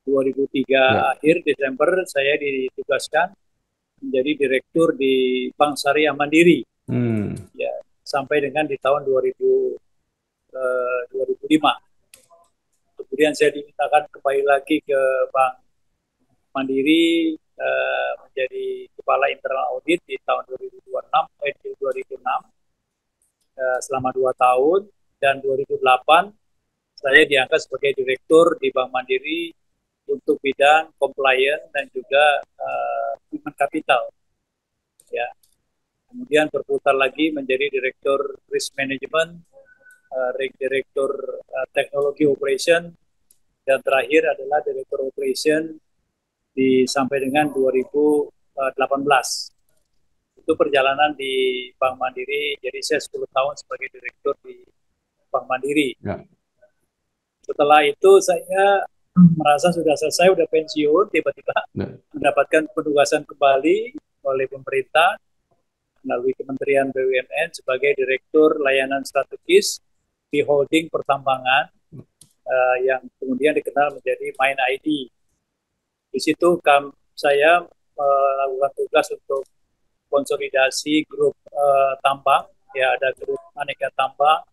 Ya. 2003 akhir Desember saya ditugaskan menjadi direktur di Bank Syariah Mandiri, Hmm. ya, sampai dengan di tahun 2005. Kemudian saya dimintakan kembali lagi ke Bank Mandiri, menjadi kepala internal audit di tahun 2006, selama 2 tahun, dan 2008 saya diangkat sebagai direktur di Bank Mandiri untuk bidang compliance dan juga human capital. Ya, kemudian berputar lagi menjadi direktur risk management, direktur teknologi operation, dan terakhir adalah direktur operation sampai dengan 2018. Itu perjalanan di Bank Mandiri. Jadi saya 10 tahun sebagai direktur di Bank Mandiri. Ya. Setelah itu saya merasa sudah selesai, sudah pensiun, tiba-tiba Ya. mendapatkan penugasan kembali oleh pemerintah melalui Kementerian BUMN sebagai Direktur Layanan Strategis di Holding Pertambangan, yang kemudian dikenal menjadi Main ID. Di situ saya melakukan tugas untuk konsolidasi grup tambang, ya, ada grup Aneka Tambang,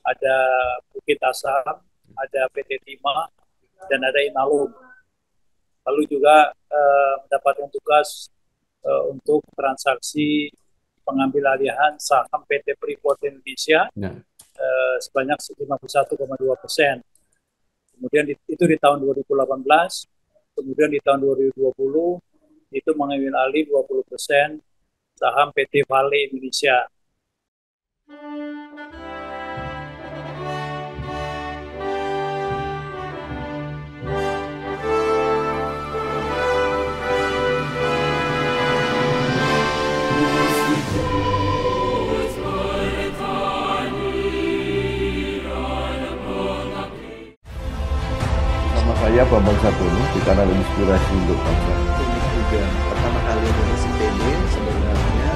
ada Bukit Asam, ada PT Timah, dan ada Inalum. Lalu juga mendapatkan tugas untuk transaksi pengambil alihan saham PT Freeport Indonesia Ya. sebanyak 51,2%. Kemudian itu di tahun 2018, kemudian di tahun 2020 itu mengambil alih 20% saham PT Vale Indonesia. Nama saya Bambang Sadono di kanal Inspirasi untuk Bangsa. Unik juga. Pertama kali nulis IPB sebenarnya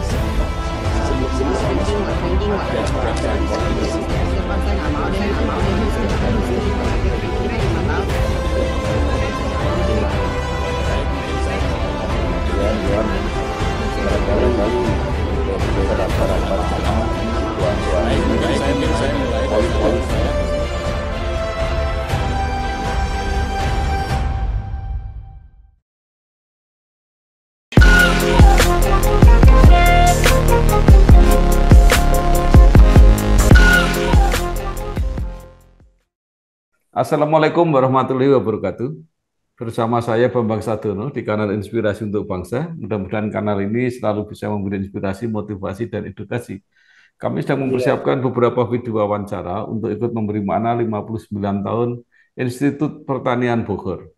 Assalamualaikum warahmatullahi wabarakatuh. Bersama saya Bambang Sadono di kanal Inspirasi untuk Bangsa. Mudah-mudahan kanal ini selalu bisa memberi inspirasi, motivasi, dan edukasi. Kami sedang Iya, mempersiapkan beberapa video wawancara untuk ikut memberi makna 59 tahun Institut Pertanian Bogor.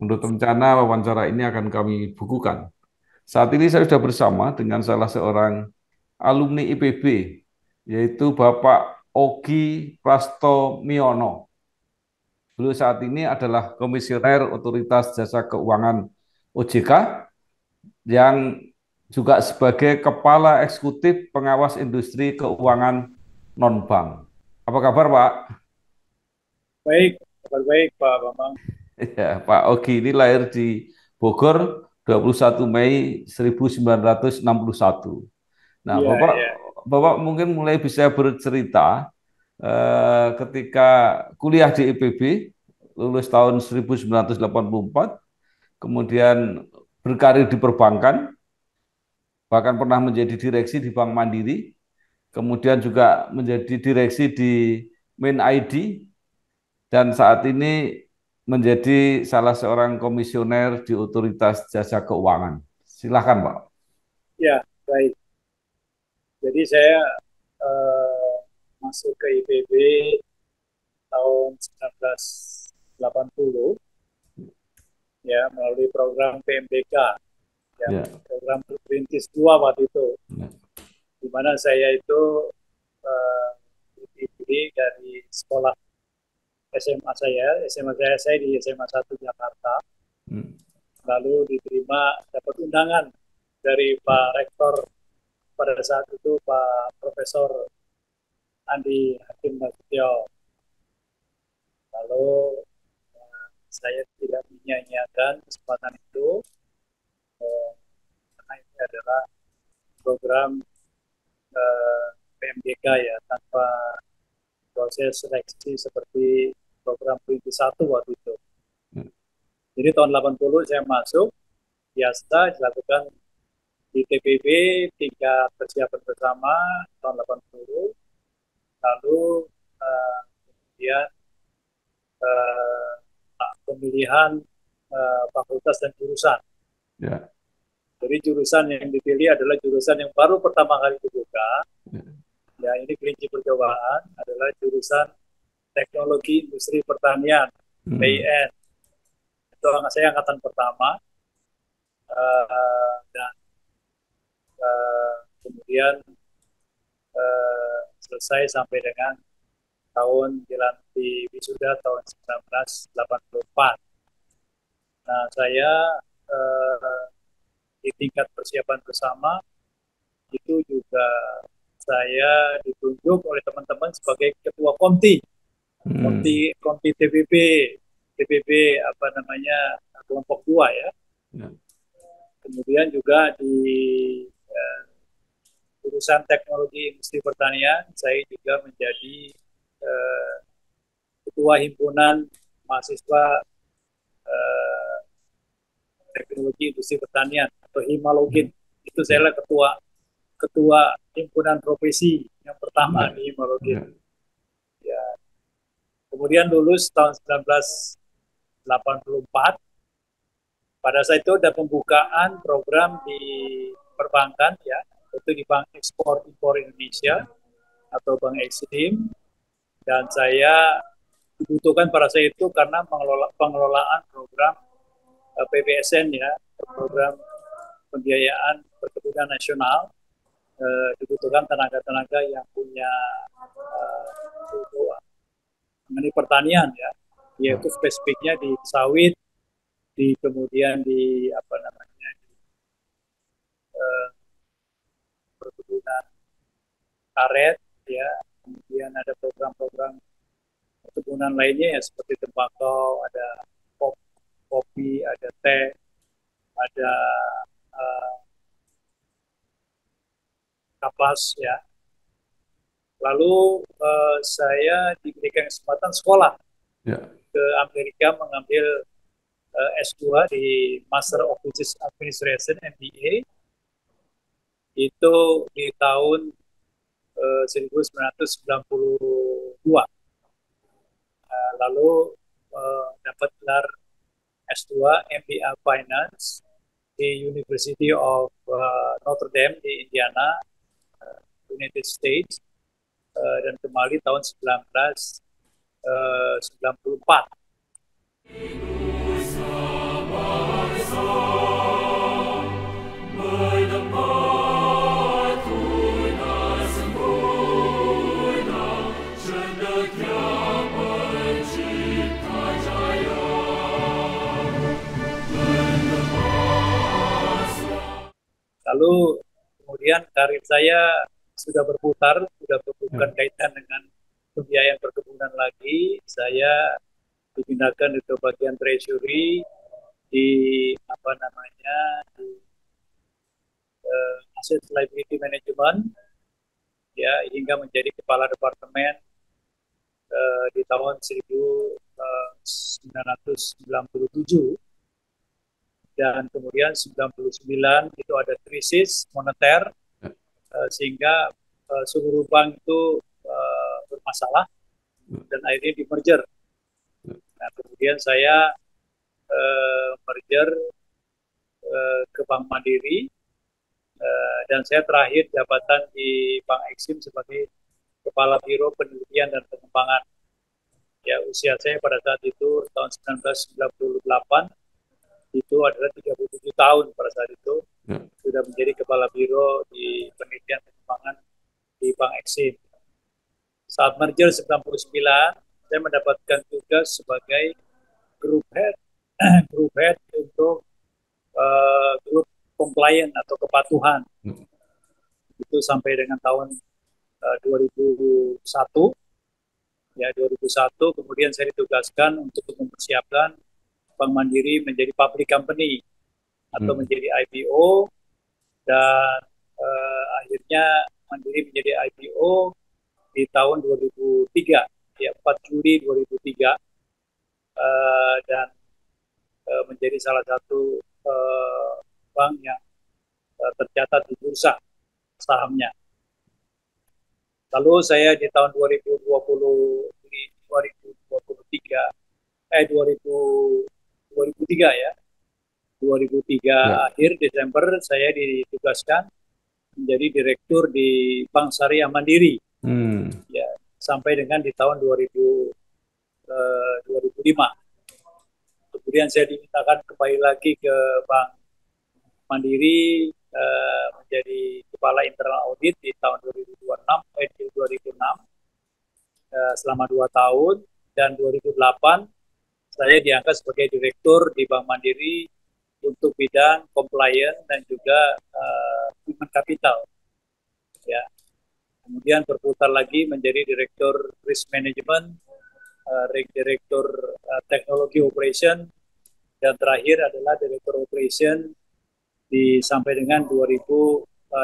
Menurut rencana, wawancara ini akan kami bukukan. Saat ini saya sudah bersama dengan salah seorang alumni IPB, yaitu Bapak Ogi Prastomiono. Beliau saat ini adalah Komisioner Otoritas Jasa Keuangan OJK yang juga sebagai Kepala Eksekutif Pengawas Industri Keuangan Non-Bank. Apa kabar, Pak? baik, kabar baik Pak Bambang. Ya, Pak Ogi ini lahir di Bogor 21 Mei 1961. Nah, Iya, Bapak iya. Bapak mungkin mulai bisa bercerita ketika kuliah di IPB, lulus tahun 1984, kemudian berkarir di perbankan, bahkan pernah menjadi direksi di Bank Mandiri, kemudian juga menjadi direksi di Main ID, dan saat ini menjadi salah seorang komisioner di Otoritas Jasa Keuangan. Silakan, Pak. Ya, baik. Jadi saya eh, masuk ke IPB tahun 1980, ya, melalui program PMBK, ya, Ya, program Perintis 2 waktu itu, ya, di mana saya itu eh, dipilih dari sekolah SMA saya di SMA 1 Jakarta, hmm, lalu diterima, dapat undangan dari Pak Rektor pada saat itu, Pak Profesor Andi Hakim Nasution. Lalu saya tidak menyia-nyiakan kesempatan itu, karena ini adalah program PMDK ya, tanpa proses seleksi seperti program Perintis 1 waktu itu. Jadi tahun 80 saya masuk, biasa dilakukan di TPB tingkat persiapan bersama tahun 80, lalu kemudian pemilihan fakultas dan jurusan. Ya. Jadi jurusan yang dipilih adalah jurusan yang baru pertama kali dibuka. Ya, ini kelinci percobaan adalah jurusan Teknologi Industri Pertanian, PIN. Itu saya angkatan pertama. Dan kemudian selesai sampai dengan tahun di wisuda tahun 1984. Nah, saya di tingkat persiapan bersama itu juga saya ditunjuk oleh teman-teman sebagai ketua komti TPB apa namanya kelompok 2 ya. Kemudian juga di jurusan Teknologi Industri Pertanian saya juga menjadi ketua himpunan mahasiswa Teknologi Industri Pertanian atau Himalogin. Itu saya adalah ketua himpunan profesi yang pertama di Himalogin. Ya. Kemudian lulus tahun 1984. Pada saat itu ada pembukaan program di perbankan ya, itu di Bank Ekspor Impor Indonesia atau Bank Eksim, dan saya dibutuhkan pada saat itu karena pengelolaan program PPSN ya, program pembiayaan perkebunan nasional, dibutuhkan tenaga-tenaga yang punya mengenai pertanian ya, yaitu spesifiknya di sawit, kemudian di apa namanya perkebunan karet ya, kemudian ada program-program perkebunan lainnya ya seperti tembakau, ada kopi, ada teh, ada kapas ya. Lalu saya diberikan kesempatan sekolah ke Amerika mengambil S2 di Master of Business Administration MBA itu di tahun 1992. Lalu dapat gelar S2 MBA Finance di University of Notre Dame di Indiana, United States, dan kembali tahun 1994. Lalu kemudian karir saya sudah berputar, bukan kaitan dengan pembiayaan perkebunan lagi. Saya dipindahkan ke bagian treasury di apa namanya di asset liability management ya, hingga menjadi kepala departemen di tahun 1997. Dan kemudian 99 itu ada krisis moneter sehingga seluruh bank itu bermasalah dan akhirnya di merger. Nah, kemudian saya merger ke Bank Mandiri dan saya terakhir jabatan di Bank Eksim sebagai Kepala Biro Penelitian dan Pengembangan. Ya, usia saya pada saat itu tahun 1998 itu adalah 37 tahun pada saat itu, sudah menjadi Kepala Biro di Penelitian Pengembangan di Bank Eksim. Saat merger 99, saya mendapatkan tugas sebagai group head untuk grup compliant atau kepatuhan. Itu sampai dengan tahun 2001. Ya, 2001 kemudian saya ditugaskan untuk mempersiapkan Bank Mandiri menjadi public company atau menjadi IPO, dan akhirnya Mandiri menjadi IPO di tahun 2003, ya 4 Juli 2003, dan menjadi salah satu bank yang tercatat di bursa sahamnya. Lalu saya di tahun 2003 ya, 2003 akhir Desember saya ditugaskan menjadi direktur di Bank Syariah Mandiri, ya, sampai dengan di tahun 2005. Kemudian saya dimintakan kembali lagi ke Bank Mandiri menjadi kepala internal audit di tahun 2006 selama 2 tahun, dan 2008 saya diangkat sebagai direktur di Bank Mandiri untuk bidang compliance dan juga human capital. Ya. Kemudian berputar lagi menjadi direktur risk management, direktur teknologi operation, dan terakhir adalah direktur operation sampai dengan 2018.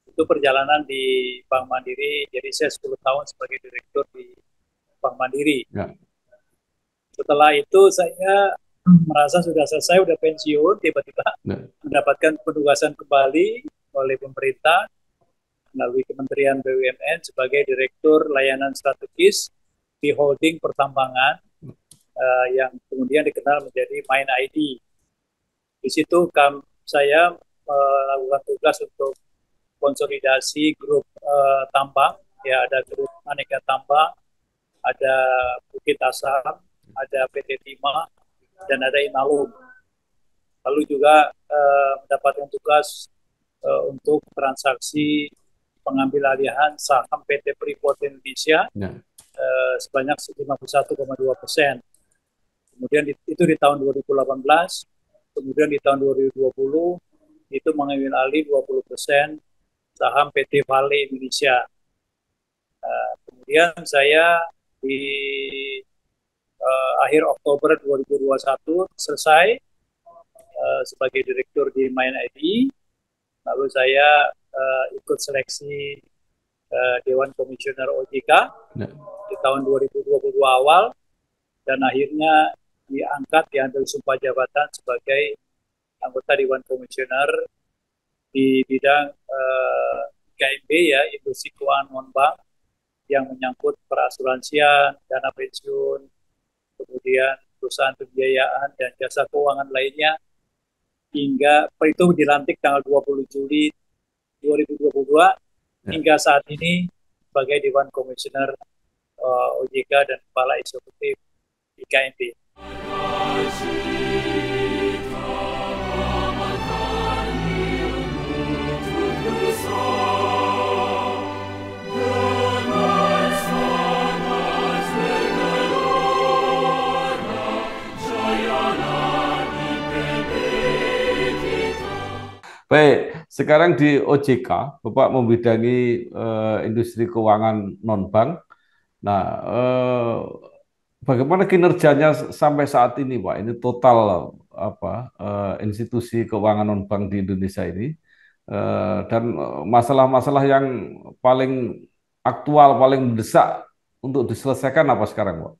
Itu perjalanan di Bank Mandiri. Jadi saya 10 tahun sebagai direktur di Bank Mandiri. Ya. Setelah itu saya merasa sudah selesai, sudah pensiun, tiba-tiba mendapatkan penugasan kembali oleh pemerintah melalui Kementerian BUMN sebagai Direktur Layanan Strategis di Holding Pertambangan yang kemudian dikenal menjadi MindID. Di situ saya melakukan tugas untuk konsolidasi grup tambang, ya, ada grup Aneka Tambang, ada Bukit Asam, ada PT Timah, dan ada Inalum. Lalu juga mendapatkan tugas untuk transaksi pengambil alihan saham PT Freeport Indonesia sebanyak 51,2%. Kemudian itu di tahun 2018, kemudian di tahun 2020 itu mengambil alih 20% saham PT Vale Indonesia. Kemudian saya di akhir Oktober 2021 selesai sebagai direktur di MindID. Lalu saya ikut seleksi Dewan Komisioner OJK di tahun 2022 awal, dan akhirnya diambil sumpah jabatan sebagai anggota Dewan Komisioner di bidang IKNB, ya, Industri Keuangan Non-Bank, yang menyangkut perasuransian, dana pensiun, kemudian perusahaan pembiayaan dan jasa keuangan lainnya, hingga itu dilantik tanggal 20 Juli 2022 hingga saat ini sebagai Dewan Komisioner OJK dan Kepala Eksekutif IKNB. Baik, sekarang di OJK, Bapak membidangi industri keuangan non-bank. Nah, bagaimana kinerjanya sampai saat ini, Pak? Ini total institusi keuangan non-bank di Indonesia ini, dan masalah-masalah yang paling aktual, paling mendesak untuk diselesaikan apa sekarang, Pak?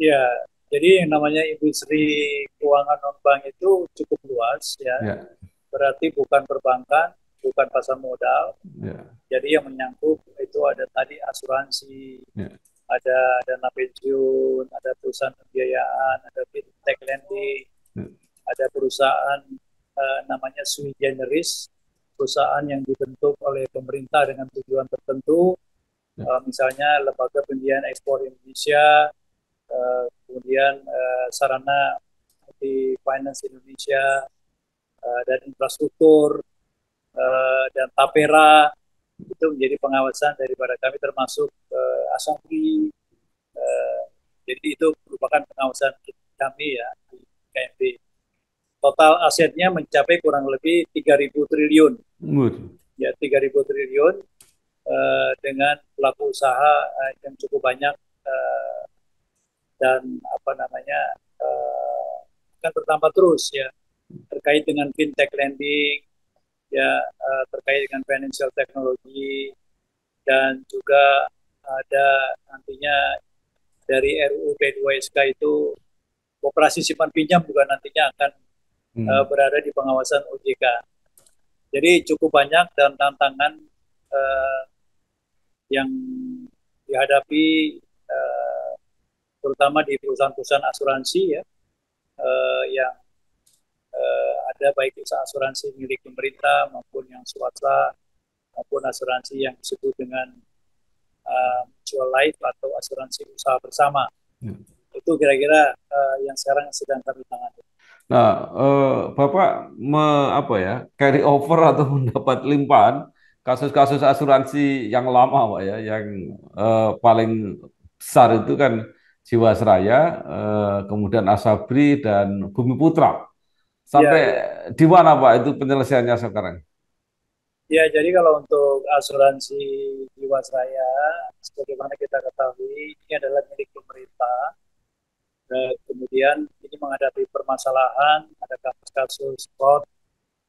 Ya, jadi yang namanya industri keuangan non-bank itu cukup luas, ya. Berarti bukan perbankan, bukan pasar modal. Jadi yang menyangkut itu ada tadi asuransi, ada dana pensiun, ada perusahaan pembiayaan, ada fintech lending, ada perusahaan namanya sui generis, perusahaan yang dibentuk oleh pemerintah dengan tujuan tertentu, misalnya Lembaga Pembiayaan Ekspor Indonesia, kemudian Sarana di Finance Indonesia, dan infrastruktur, dan Tapera, itu menjadi pengawasan daripada kami, termasuk Asabri. Jadi itu merupakan pengawasan kami, ya, di KNB. Total asetnya mencapai kurang lebih 3.000 triliun. Ya, 3.000 triliun dengan pelaku usaha yang cukup banyak dan apa namanya akan bertambah terus ya terkait dengan fintech lending ya terkait dengan financial technology dan juga ada nantinya dari RUU P2SK itu operasi simpan pinjam juga nantinya akan berada di pengawasan OJK. Jadi cukup banyak dan tantangan yang dihadapi terutama di perusahaan-perusahaan asuransi ya yang ada baik asuransi milik pemerintah maupun yang swasta maupun asuransi yang disebut dengan mutual life atau asuransi usaha bersama. Itu kira-kira yang sekarang sedang kami tangani. Nah, Bapak apa ya, carry over atau mendapat limpahan kasus-kasus asuransi yang lama, Pak ya, yang paling besar itu kan Jiwasraya, kemudian Asabri dan Bumi Putra. Sampai Ya, di mana, Pak, itu penyelesaiannya sekarang? ya, jadi kalau untuk asuransi Jiwasraya, sebagaimana kita ketahui, ini adalah milik pemerintah. Kemudian ini menghadapi permasalahan, ada kasus-kasus fraud,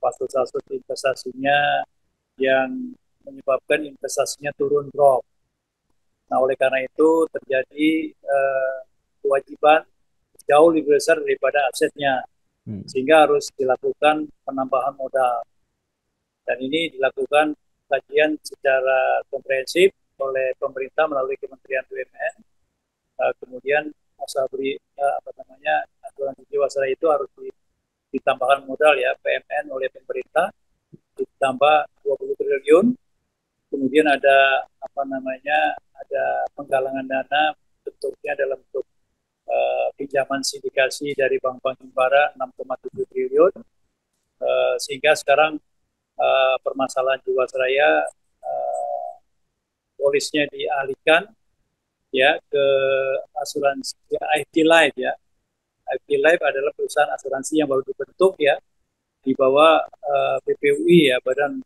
kasus-kasus investasinya yang menyebabkan investasinya turun drop. Nah, oleh karena itu terjadi kewajiban jauh lebih besar daripada asetnya, sehingga harus dilakukan penambahan modal. Dan ini dilakukan kajian secara komprehensif oleh pemerintah melalui Kementerian BUMN. Kemudian Asabri asuransi jiwasraya itu harus ditambahkan modal ya PMN oleh pemerintah ditambah 20 triliun. Kemudian ada ada penggalangan dana bentuknya dalam bentuk pinjaman sindikasi dari bank-bank himbara 6,7 triliun sehingga sekarang permasalahan Jiwasraya polisnya dialihkan ya ke asuransi ya, IFT Life ya. IFT Life adalah perusahaan asuransi yang baru dibentuk ya di bawah BPUI ya, Badan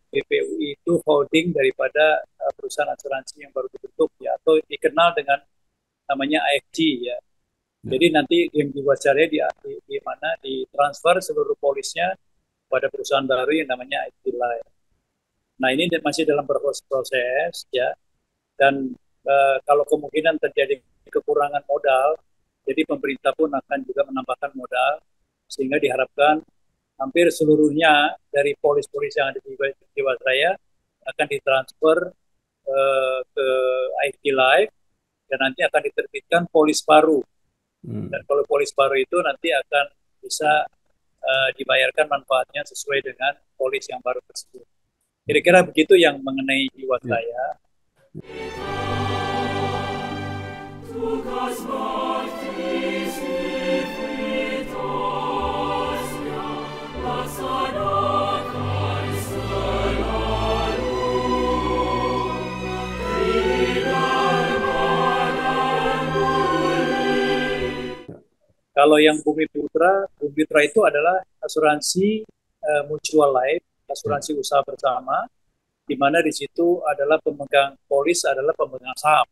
BPUI itu holding daripada perusahaan asuransi yang baru dibentuk ya atau dikenal dengan namanya IFG ya. Jadi nanti game Jiwasraya di mana ditransfer seluruh polisnya pada perusahaan baru yang namanya IFT Life. Nah ini masih dalam proses ya dan kalau kemungkinan terjadi kekurangan modal, jadi pemerintah pun akan juga menambahkan modal sehingga diharapkan hampir seluruhnya dari polis-polis yang ada di Jiwasraya akan ditransfer ke IFT Life dan nanti akan diterbitkan polis baru. Dan kalau polis baru itu nanti akan bisa dibayarkan manfaatnya sesuai dengan polis yang baru tersebut. Kira-kira begitu yang mengenai Jiwasraya. Kalau yang Bumi Putra itu adalah asuransi mutual life, asuransi usaha bersama, di mana di situ adalah pemegang polis adalah pemegang saham.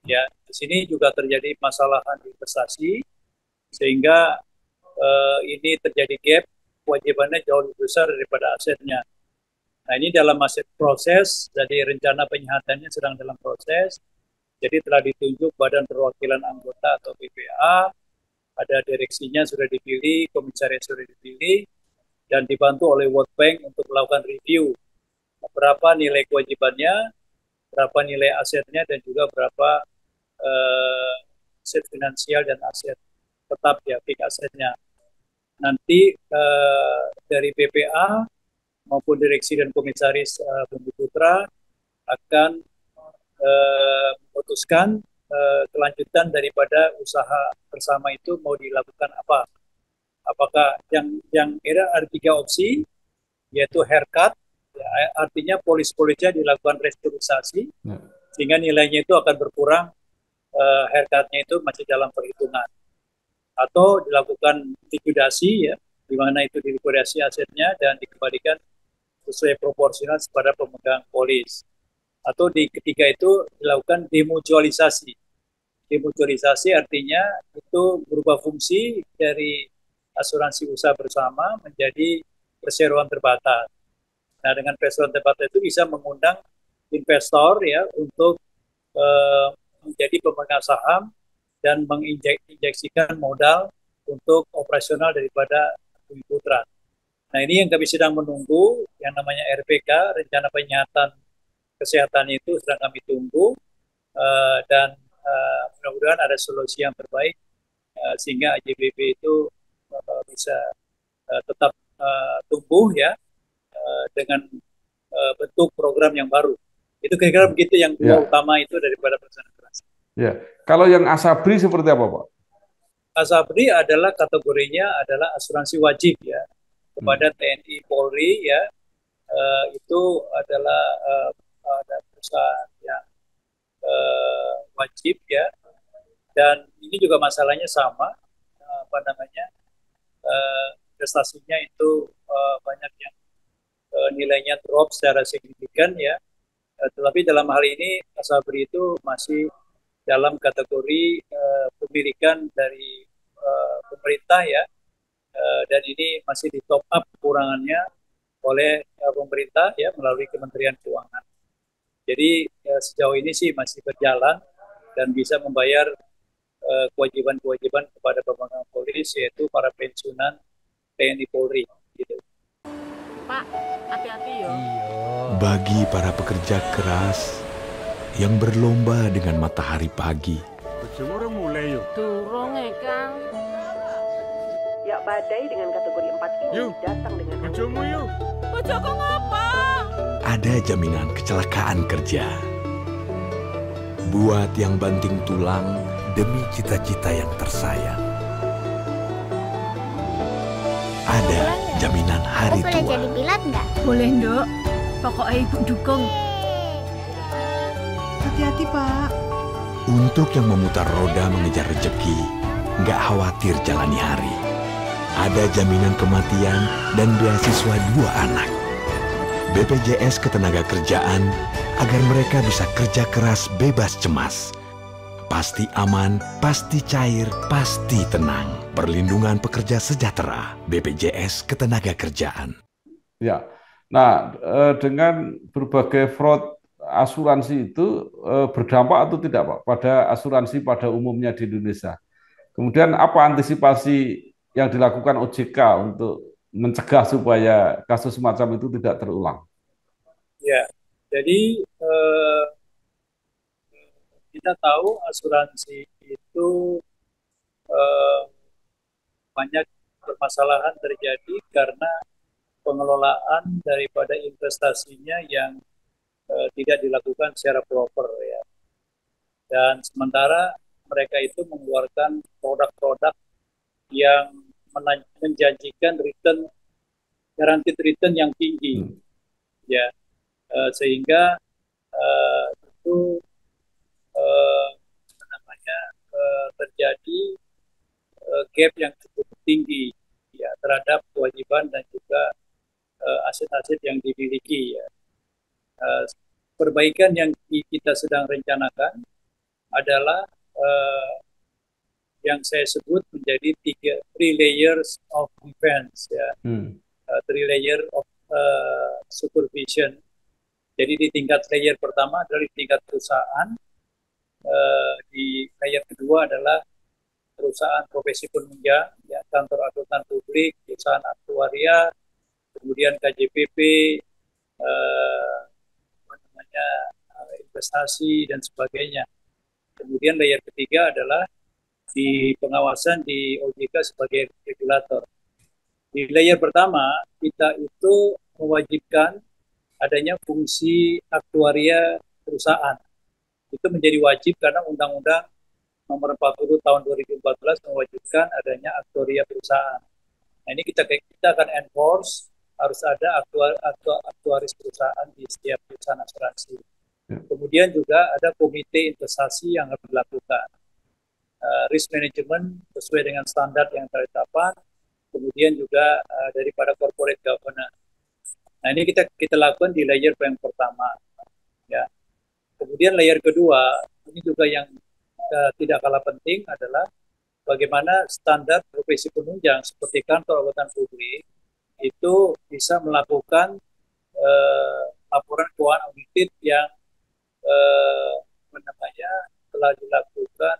Ya, di sini juga terjadi masalah investasi sehingga ini terjadi gap, kewajibannya jauh lebih besar daripada asetnya. Nah, ini dalam masih proses, jadi rencana penyihatannya sedang dalam proses. Jadi telah ditunjuk Badan Perwakilan Anggota atau BPA, ada direksinya sudah dipilih, komisaris sudah dipilih, dan dibantu oleh World Bank untuk melakukan review berapa nilai kewajibannya, berapa nilai asetnya, dan juga berapa aset finansial dan aset tetap ya, fixed asetnya. Nanti dari BPA maupun direksi dan komisaris Bumi Putra akan memutuskan kelanjutan daripada usaha bersama itu mau dilakukan apa? Apakah yang ada 3 opsi, yaitu haircut, ya, artinya polis-polisnya dilakukan restrukturisasi, sehingga nilainya itu akan berkurang, haircutnya itu masih dalam perhitungan. Atau dilakukan likuidasi, ya, di mana itu dilikuidasi asetnya dan dikembalikan sesuai proporsional kepada pemegang polis. Atau di ketiga itu dilakukan demutualisasi. Demutualisasi artinya itu berubah fungsi dari asuransi usaha bersama menjadi perseroan terbatas. Nah, dengan perseroan terbatas itu bisa mengundang investor ya untuk menjadi pemegang saham dan menginjeksikan modal untuk operasional daripada Bumi Putra. Nah, ini yang kami sedang menunggu, yang namanya RPK, Rencana Penyihatan Kesehatan itu sedang kami tunggu, dan mudah-mudahan ada solusi yang terbaik sehingga AJBB itu bisa tetap tumbuh ya dengan bentuk program yang baru. Itu kira-kira begitu yang dua Ya, utama itu daripada pelaksanaan operasi. ya. Kalau yang Asabri seperti apa, Pak? Asabri adalah kategorinya adalah asuransi wajib ya kepada TNI Polri ya, itu adalah ada perusahaan yang wajib ya, dan ini juga masalahnya sama, apa namanya, investasinya itu banyak yang nilainya drop secara signifikan ya. Tetapi dalam hal ini Asabri itu masih dalam kategori pemilikan dari pemerintah ya, dan ini masih di top up kekurangannya oleh pemerintah ya melalui Kementerian Keuangan. Jadi sejauh ini sih masih berjalan dan bisa membayar kewajiban-kewajiban kepada pemegang polis, yaitu para pensiunan TNI Polri gitu. Pak, hati-hati yo. Bagi para pekerja keras yang berlomba dengan matahari pagi, Durung Kang. Ya, badai dengan kategori 4 ini datang dengan angin. Bojoku ngapa? ada jaminan kecelakaan kerja. Buat yang banting tulang demi cita-cita yang tersayang. Ada jaminan hari Boleh tua. jadi pilot nggak? Boleh, Nduk. Pokoknya Ibu dukung. Hati-hati, Pak. Untuk yang memutar roda mengejar rezeki, nggak khawatir jalani hari. Ada jaminan kematian dan beasiswa 2 anak. BPJS Ketenagakerjaan agar mereka bisa kerja keras bebas cemas. Pasti aman, pasti cair, pasti tenang. Perlindungan pekerja sejahtera, BPJS Ketenagakerjaan. Ya, nah dengan berbagai fraud asuransi itu berdampak atau tidak, Pak, pada asuransi pada umumnya di Indonesia? Kemudian apa antisipasi yang dilakukan OJK untuk mencegah supaya kasus semacam itu tidak terulang? Ya, jadi kita tahu asuransi itu banyak permasalahan terjadi karena pengelolaan daripada investasinya yang tidak dilakukan secara proper ya. Dan sementara mereka itu mengeluarkan produk-produk yang menjanjikan return, guaranteed return yang tinggi ya, sehingga itu terjadi gap yang cukup tinggi ya terhadap kewajiban dan juga aset-aset yang dimiliki ya. Perbaikan yang kita sedang rencanakan adalah yang saya sebut menjadi 3 layers of defense ya, 3 layer of supervision. Jadi di tingkat layer pertama adalah di tingkat perusahaan, di layer kedua adalah perusahaan profesi penunjang, ya, kantor akuntan publik, perusahaan aktuaria, kemudian KJPP, investasi dan sebagainya. Kemudian layer ketiga adalah di pengawasan di OJK sebagai regulator. Di layer pertama kita itu mewajibkan adanya fungsi aktuaria perusahaan. Itu menjadi wajib karena Undang-Undang Nomor 40 Tahun 2014 mewajibkan adanya aktuaria perusahaan. Nah, ini kita akan enforce, harus ada aktuaris perusahaan di setiap perusahaan asuransi. Kemudian juga ada komite investasi yang harus dilakukan. Risk management sesuai dengan standar yang ditetapkan, kemudian juga daripada corporate governance. Nah, ini kita lakukan di layer yang pertama. Ya. Kemudian layer kedua, ini juga yang tidak kalah penting adalah bagaimana standar profesi penunjang seperti kantor akuntan publik itu bisa melakukan laporan keuangan audited yang telah dilakukan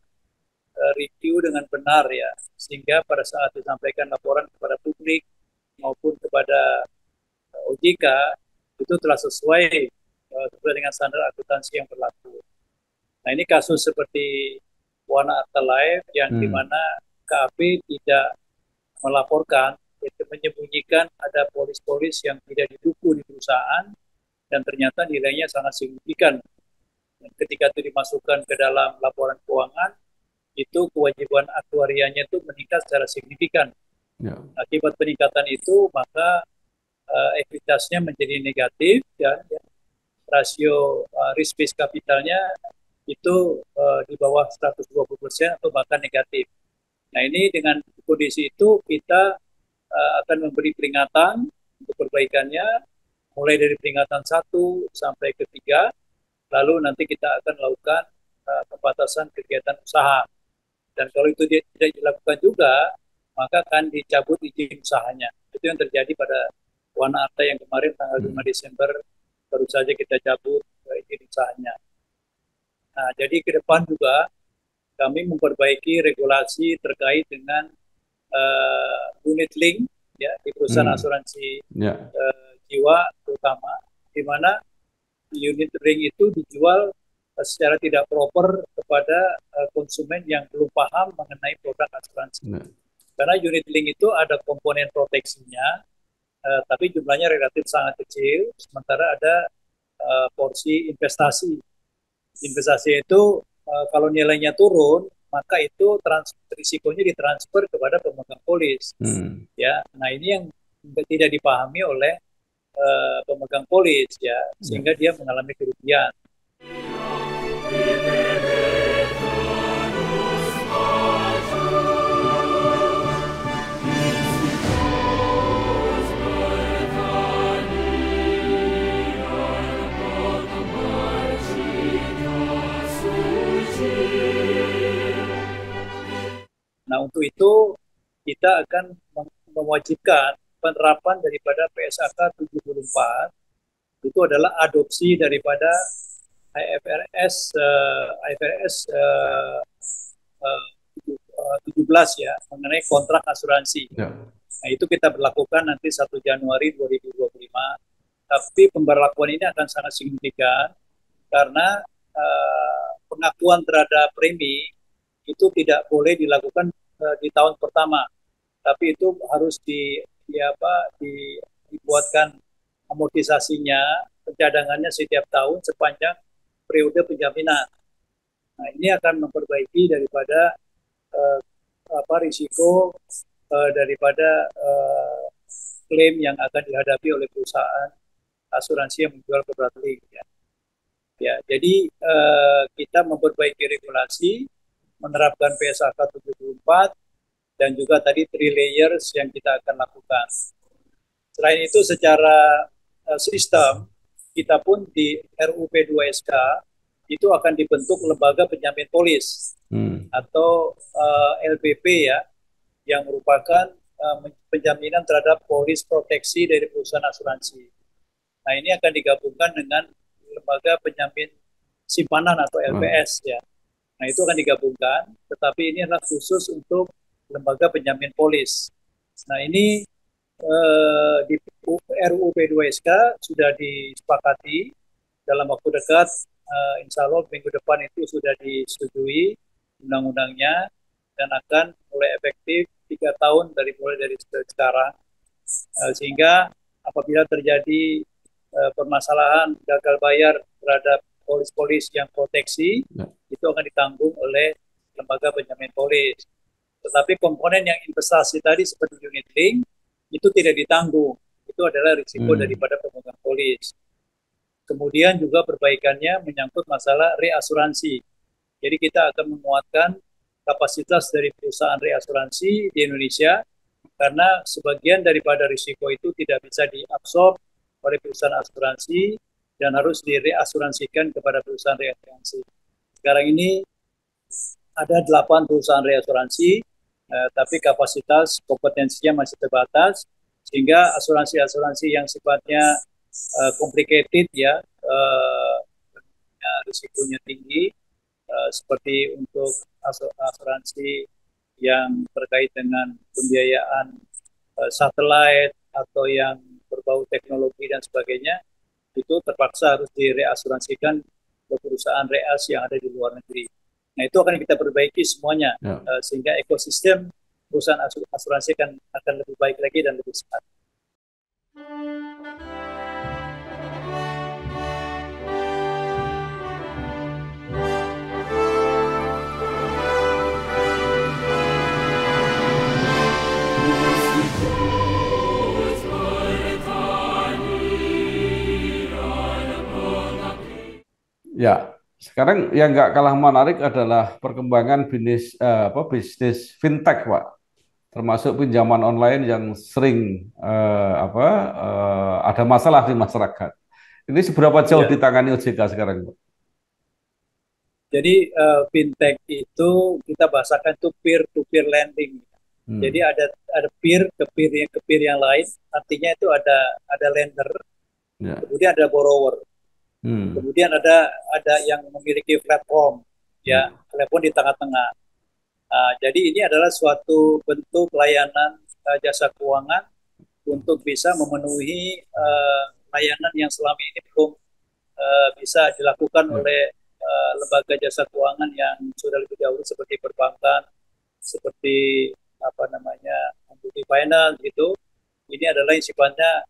review dengan benar ya, sehingga pada saat disampaikan laporan kepada publik maupun kepada OJK itu telah sesuai dengan standar akuntansi yang berlaku. Nah ini kasus seperti Wana Arta Life yang dimana KAP tidak melaporkan, itu menyembunyikan ada polis-polis yang tidak didukung di perusahaan dan ternyata nilainya sangat signifikan. Dan ketika itu dimasukkan ke dalam laporan keuangan, itu kewajiban aktuarianya itu meningkat secara signifikan. Ya. Akibat peningkatan itu maka ekuitasnya menjadi negatif dan rasio risk based capitalnya itu di bawah 120% atau bahkan negatif. Nah ini dengan kondisi itu kita akan memberi peringatan untuk perbaikannya mulai dari peringatan 1 sampai ke 3, lalu nanti kita akan lakukan pembatasan kegiatan usaha. Dan kalau itu tidak dilakukan juga, maka akan dicabut izin usahanya. Itu yang terjadi pada Wana Arta yang kemarin tanggal 5 Desember baru saja kita cabut izin usahanya. Nah, jadi ke depan juga kami memperbaiki regulasi terkait dengan unit link ya di perusahaan asuransi jiwa terutama, di mana unit link itu dijual secara tidak proper kepada konsumen yang belum paham mengenai produk asuransi. Karena unit link itu ada komponen proteksinya, tapi jumlahnya relatif sangat kecil, sementara ada porsi investasi. Investasi itu kalau nilainya turun, maka itu risikonya ditransfer kepada pemegang polis. Ya, nah ini yang tidak dipahami oleh pemegang polis ya, sehingga dia mengalami kerugian. Nah, untuk itu kita akan mewajibkan penerapan daripada PSAK 74 itu adalah adopsi daripada IFRS 17 ya, mengenai kontrak asuransi. Ya. Nah, itu kita berlakukan nanti 1 Januari 2025. Tapi pemberlakuan ini akan sangat signifikan karena pengakuan terhadap premi itu tidak boleh dilakukan di tahun pertama, tapi itu harus dibuatkan amortisasinya, pencadangannya setiap tahun sepanjang periode penjaminan. Nah, ini akan memperbaiki daripada risiko daripada klaim yang akan dihadapi oleh perusahaan asuransi yang menjual produk link. Ya, jadi kita memperbaiki regulasi, menerapkan PSAK 74 dan juga tadi 3 layers yang kita akan lakukan. Selain itu secara sistem kita pun di RUU P2SK itu akan dibentuk lembaga penjamin polis atau LPP ya, yang merupakan penjaminan terhadap polis proteksi dari perusahaan asuransi. Nah ini akan digabungkan dengan lembaga penjamin simpanan atau LPS ya. Nah itu akan digabungkan, tetapi ini adalah khusus untuk lembaga penjamin polis. Nah ini di RUU P2SK sudah disepakati dalam waktu dekat, insya Allah minggu depan itu sudah disetujui undang-undangnya dan akan mulai efektif 3 tahun mulai dari sekarang, sehingga apabila terjadi permasalahan gagal bayar terhadap polis-polis yang proteksi, itu akan ditanggung oleh lembaga penjamin polis. Tetapi komponen yang investasi tadi seperti unit link, itu tidak ditanggung. Itu adalah risiko daripada pemegang polis. Kemudian juga perbaikannya menyangkut masalah reasuransi. Jadi kita akan menguatkan kapasitas dari perusahaan reasuransi di Indonesia, karena sebagian daripada risiko itu tidak bisa diabsorb oleh perusahaan asuransi, dan harus direasuransikan kepada perusahaan reasuransi. Sekarang ini ada 8 perusahaan reasuransi, tapi kapasitas kompetensinya masih terbatas, sehingga asuransi-asuransi yang sifatnya complicated ya, risikonya tinggi, seperti untuk asuransi yang terkait dengan pembiayaan satelit atau yang berbau teknologi dan sebagainya, itu terpaksa harus direasuransikan ke perusahaan reas yang ada di luar negeri. Nah, itu akan kita perbaiki semuanya, sehingga ekosistem perusahaan asuransi akan lebih baik lagi dan lebih sehat. Ya, sekarang yang nggak kalah menarik adalah perkembangan bisnis fintech, Pak. Termasuk pinjaman online yang sering ada masalah di masyarakat. Ini seberapa jauh ditangani OJK sekarang, Pak? Jadi fintech itu kita bahasakan itu peer-to-peer lending. Jadi ada peer ke peer yang lain. Artinya itu ada lender, kemudian ada borrower. Kemudian ada yang memiliki platform, ya, telepon di tengah-tengah. Jadi ini adalah suatu bentuk layanan jasa keuangan untuk bisa memenuhi layanan yang selama ini belum bisa dilakukan oleh lembaga jasa keuangan yang sudah lebih dahulu, seperti perbankan, seperti multi-finance gitu. Ini adalah yang sifatnya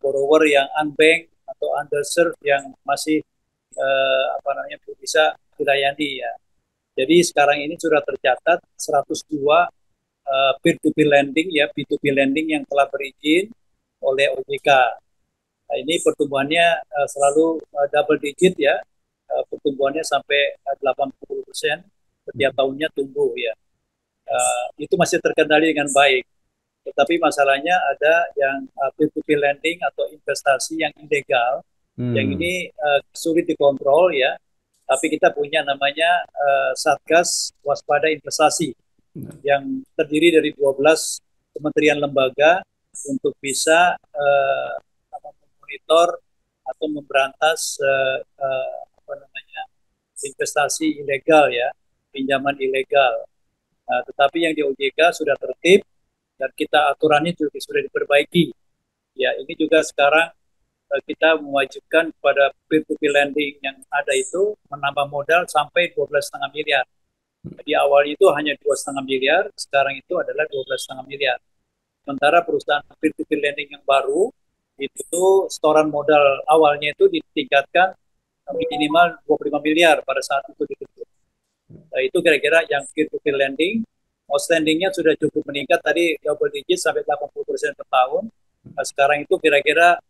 borrower yang unbanked atau underserved yang masih belum bisa dilayani ya. Jadi sekarang ini sudah tercatat 102 peer-to-peer lending ya, P2P lending yang telah berizin oleh OJK. Nah, ini pertumbuhannya selalu double digit ya, pertumbuhannya sampai 80% setiap tahunnya tumbuh ya. Itu masih terkendali dengan baik. Tetapi masalahnya ada yang peer-to-peer lending atau investasi yang ilegal, yang ini sulit dikontrol ya. Tapi kita punya namanya Satgas Waspada Investasi yang terdiri dari 12 kementerian lembaga untuk bisa memonitor atau memberantas investasi ilegal ya, pinjaman ilegal. Tetapi yang di OJK sudah tertib dan kita aturannya juga sudah diperbaiki. Ya, ini juga sekarang kita mewajibkan kepada peer-to-peer lending yang ada itu menambah modal sampai 12,5 miliar. Di awal itu hanya 2,5 miliar, sekarang itu adalah 12,5 miliar. Sementara perusahaan peer-to-peer lending yang baru itu setoran modal awalnya itu ditingkatkan minimal 25 miliar pada saat itu ditutup. Nah, itu kira-kira yang peer-to-peer lending. Outstandingnya sudah cukup meningkat tadi double digit sampai 80% per tahun. Nah, sekarang itu kira-kira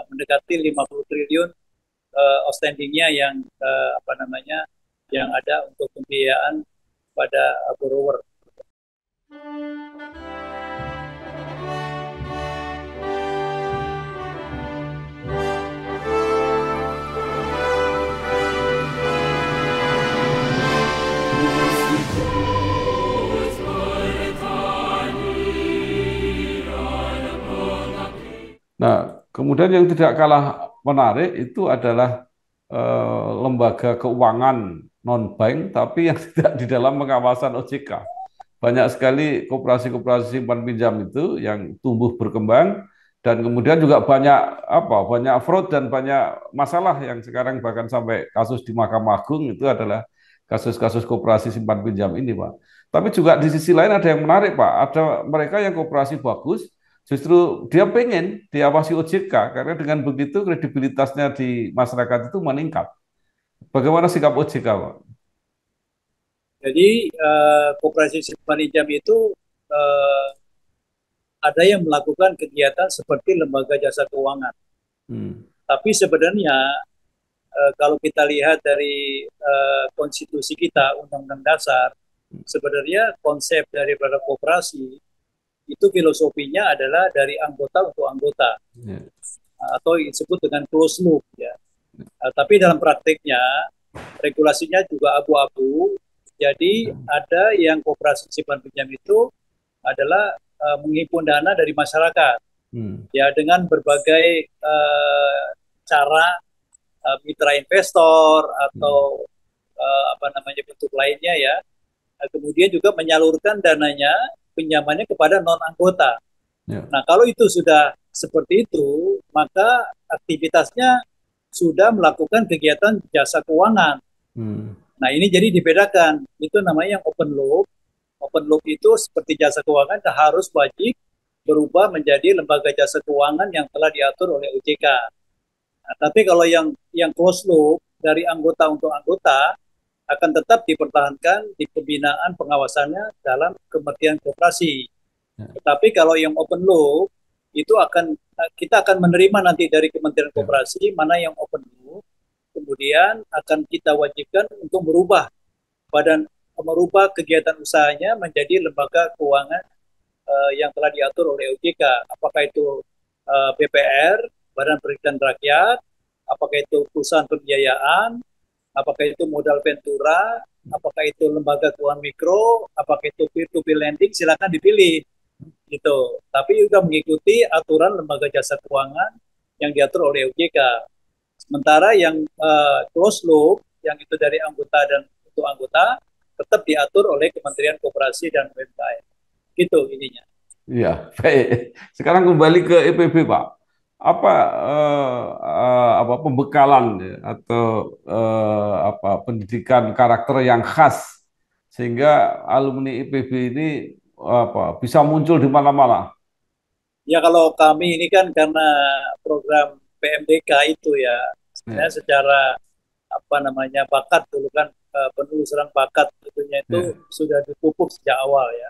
mendekati 50 triliun outstandingnya yang yang ada untuk pembiayaan pada borrower. Nah, kemudian yang tidak kalah menarik itu adalah lembaga keuangan non-bank, tapi yang tidak di dalam pengawasan OJK. Banyak sekali koperasi-koperasi simpan pinjam itu yang tumbuh berkembang, dan kemudian juga banyak fraud dan banyak masalah yang sekarang bahkan sampai kasus di Mahkamah Agung itu adalah kasus-kasus koperasi simpan pinjam ini, Pak. Tapi juga di sisi lain ada yang menarik, Pak. Ada mereka yang koperasi bagus, justru dia pengen diawasi OJK karena dengan begitu kredibilitasnya di masyarakat itu meningkat. Bagaimana sikap OJK, Pak? Jadi koperasi simpan pinjam itu ada yang melakukan kegiatan seperti lembaga jasa keuangan. Tapi sebenarnya kalau kita lihat dari konstitusi kita, Undang-Undang Dasar, sebenarnya konsep daripada koperasi itu filosofinya adalah dari anggota untuk anggota, atau disebut dengan closed loop ya. Tapi dalam praktiknya regulasinya juga abu-abu. Jadi ada yang koperasi simpan pinjam itu adalah menghimpun dana dari masyarakat, ya dengan berbagai cara, mitra investor atau apa namanya bentuk lainnya ya. Kemudian juga menyalurkan dananya, pinjamannya kepada non anggota. Nah, kalau itu sudah seperti itu, maka aktivitasnya sudah melakukan kegiatan jasa keuangan. Nah, ini jadi dibedakan. Itu namanya yang open loop. Open loop itu seperti jasa keuangan harus wajib berubah menjadi lembaga jasa keuangan yang telah diatur oleh OJK. Nah, tapi kalau yang closed loop dari anggota untuk anggota akan tetap dipertahankan di pembinaan pengawasannya dalam Kementerian Koperasi. Tetapi kalau yang open loop itu kita akan menerima nanti dari Kementerian Koperasi mana yang open loop, kemudian akan kita wajibkan untuk merubah kegiatan usahanya menjadi lembaga keuangan yang telah diatur oleh OJK. Apakah itu BPR, Badan Perizinan Rakyat, apakah itu perusahaan pembiayaan, apakah itu modal ventura, apakah itu lembaga keuangan mikro, apakah itu peer-to-peer lending, silakan dipilih. Gitu. Tapi juga mengikuti aturan lembaga jasa keuangan yang diatur oleh OJK. Sementara yang closed loop, yang itu dari anggota dan untuk anggota, tetap diatur oleh Kementerian Koperasi dan UMKM. Gitu ininya. Iya, baik. Sekarang kembali ke IPB, Pak. Apa pembekalan ya, atau pendidikan karakter yang khas sehingga alumni IPB ini bisa muncul di mana-mana? Ya kalau kami ini kan karena program PMDK itu ya, sebenarnya secara bakat dulu kan penelusuran bakat tentunya itu sudah dipupuk sejak awal ya.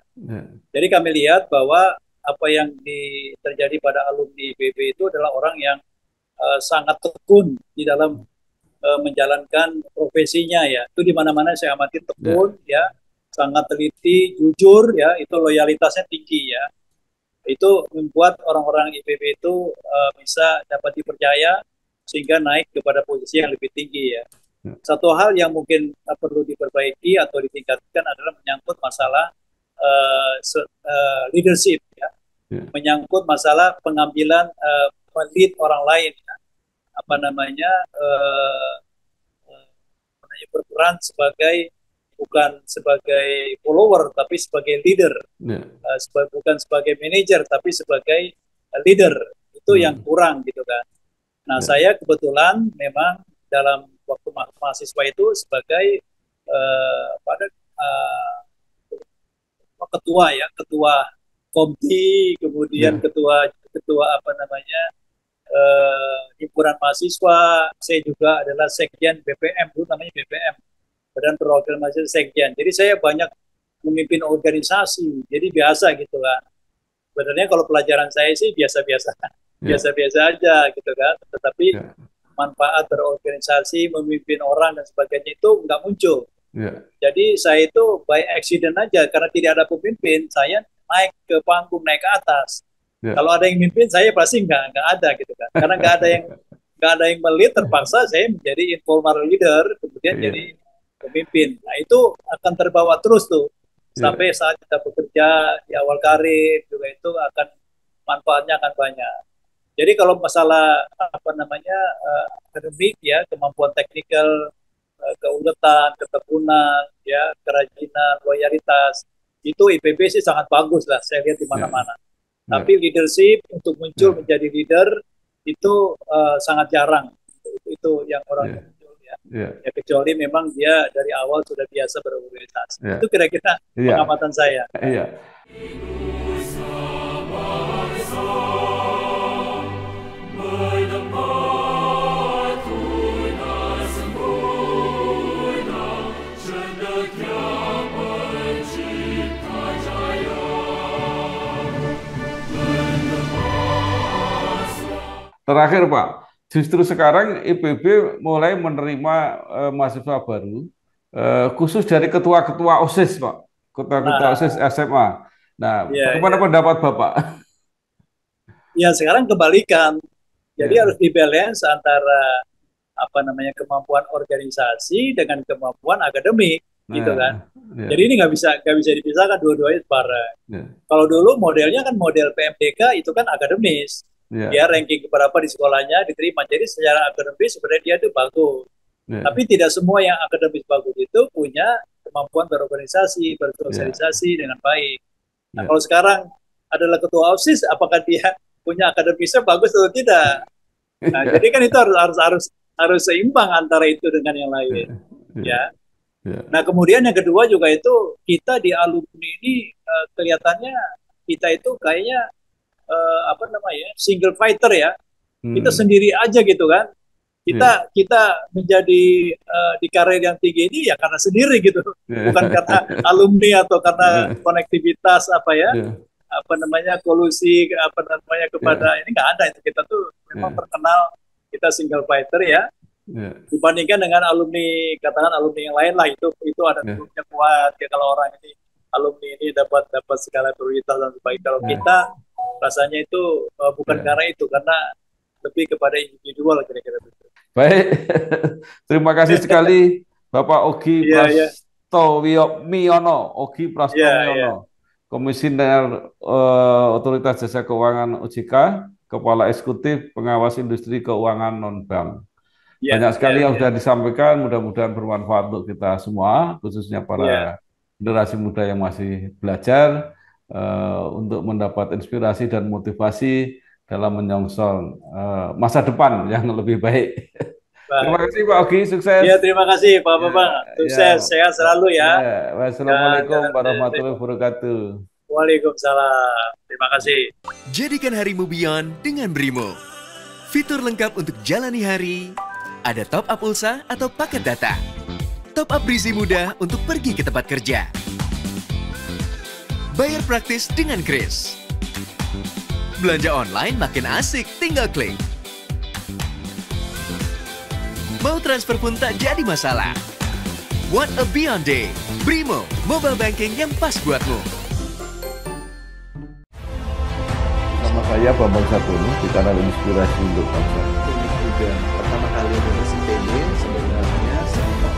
Jadi kami lihat bahwa apa yang terjadi pada alumni IPB itu adalah orang yang sangat tekun di dalam menjalankan profesinya ya. Itu di mana-mana saya amati tekun ya, sangat teliti, jujur ya, itu loyalitasnya tinggi ya. Itu membuat orang-orang IPB itu bisa dapat dipercaya sehingga naik kepada posisi yang lebih tinggi ya. Satu hal yang mungkin perlu diperbaiki atau ditingkatkan adalah menyangkut masalah leadership ya, menyangkut masalah pengambilan lead orang lain ya. Berperan bukan sebagai follower tapi sebagai leader, bukan sebagai manajer tapi sebagai leader. Itu yang kurang gitu kan. Nah saya kebetulan memang dalam waktu mahasiswa itu sebagai ketua komti, kemudian ketua himpunan mahasiswa. Saya juga adalah sekjen BPM, dulu namanya BPM, Badan Perorganisasi Sekjen. Jadi saya banyak memimpin organisasi, jadi biasa gitu kan. Sebenarnya kalau pelajaran saya sih biasa-biasa aja gitu kan. Tetapi manfaat berorganisasi, memimpin orang dan sebagainya itu nggak muncul. Jadi saya itu by accident aja, karena tidak ada pemimpin, saya naik ke panggung, naik ke atas. Kalau ada yang mimpin, saya pasti nggak ada gitu kan. Karena nggak ada yang melit, terpaksa saya menjadi informal leader, kemudian jadi pemimpin. Nah itu akan terbawa terus tuh sampai saat kita bekerja di awal karir juga, itu akan manfaatnya akan banyak. Jadi kalau masalah akademik ya, kemampuan teknikal, keuletan, ketekunan, ya kerajinan, loyalitas, itu IPB sih sangat bagus lah, saya lihat di mana-mana. Tapi leadership untuk muncul menjadi leader itu sangat jarang. Itu yang orang muncul ya. Ya kecuali memang dia dari awal sudah biasa berorganisasi. Itu kira-kira pengamatan saya. Terakhir Pak, justru sekarang IPB mulai menerima mahasiswa baru, khusus dari ketua-ketua OSIS Pak, ketua-ketua OSIS SMA. Nah, bagaimana pendapat Bapak? Ya sekarang kebalikan, jadi harus dibalance antara kemampuan organisasi dengan kemampuan akademik, gitu kan. Ya. Jadi ini nggak bisa dipisahkan, dua-duanya bareng. Ya. Kalau dulu modelnya kan model PMDK itu kan akademis, Ya. dia ranking keberapa di sekolahnya diterima. Jadi secara akademis sebenarnya dia itu bagus. Ya. Tapi tidak semua yang akademis bagus itu punya kemampuan berorganisasi, bersosialisasi dengan baik. Nah, Ya. kalau sekarang adalah ketua OSIS, apakah dia punya akademisnya bagus atau tidak? Nah, jadi kan itu harus seimbang antara itu dengan yang lain. Ya. Nah, kemudian yang kedua juga itu kita di alumni ini kelihatannya kita itu kayaknya single fighter ya. Kita sendiri aja gitu kan. Kita menjadi di karir yang tinggi ini ya karena sendiri gitu, bukan karena alumni atau karena konektivitas kolusi kepada ini nggak ada. Itu kita tuh memang terkenal kita single fighter ya. Dibandingkan dengan alumni, katakan alumni yang lain lah, itu ada grupnya kuat ya. Kalau orang ini alumni ini dapat segala prioritas dan sebagainya. Kalau kita rasanya itu bukan karena itu, karena lebih kepada individual kira-kira begitu. Baik, terima kasih sekali Bapak Ogi Prastomiono, Komisioner Otoritas Jasa Keuangan OJK, Kepala Eksekutif Pengawas Industri Keuangan Non-Bank. Banyak sekali yang sudah disampaikan, mudah-mudahan bermanfaat untuk kita semua, khususnya para generasi muda yang masih belajar, untuk mendapat inspirasi dan motivasi dalam menyongsong masa depan yang lebih baik. Terima kasih Pak Ogi, sukses. Ya, terima kasih Pak Bambang, sukses, sehat selalu ya. Wassalamualaikum warahmatullahi wabarakatuh. Waalaikumsalam, terima kasih. Jadikan harimu Beyond dengan Brimo. Fitur lengkap untuk jalani hari. Ada top up pulsa atau paket data. Top up berisi mudah untuk pergi ke tempat kerja. Bayar praktis dengan Kris. Belanja online makin asik, tinggal klik. Mau transfer pun tak jadi masalah. What a Beyond Day. Brimo, mobile banking yang pas buatmu. Sama saya Bambang Satono di kanal Inspirasi untuk Bangsa. Juga pertama kali nulis IPB sebenarnya sebelum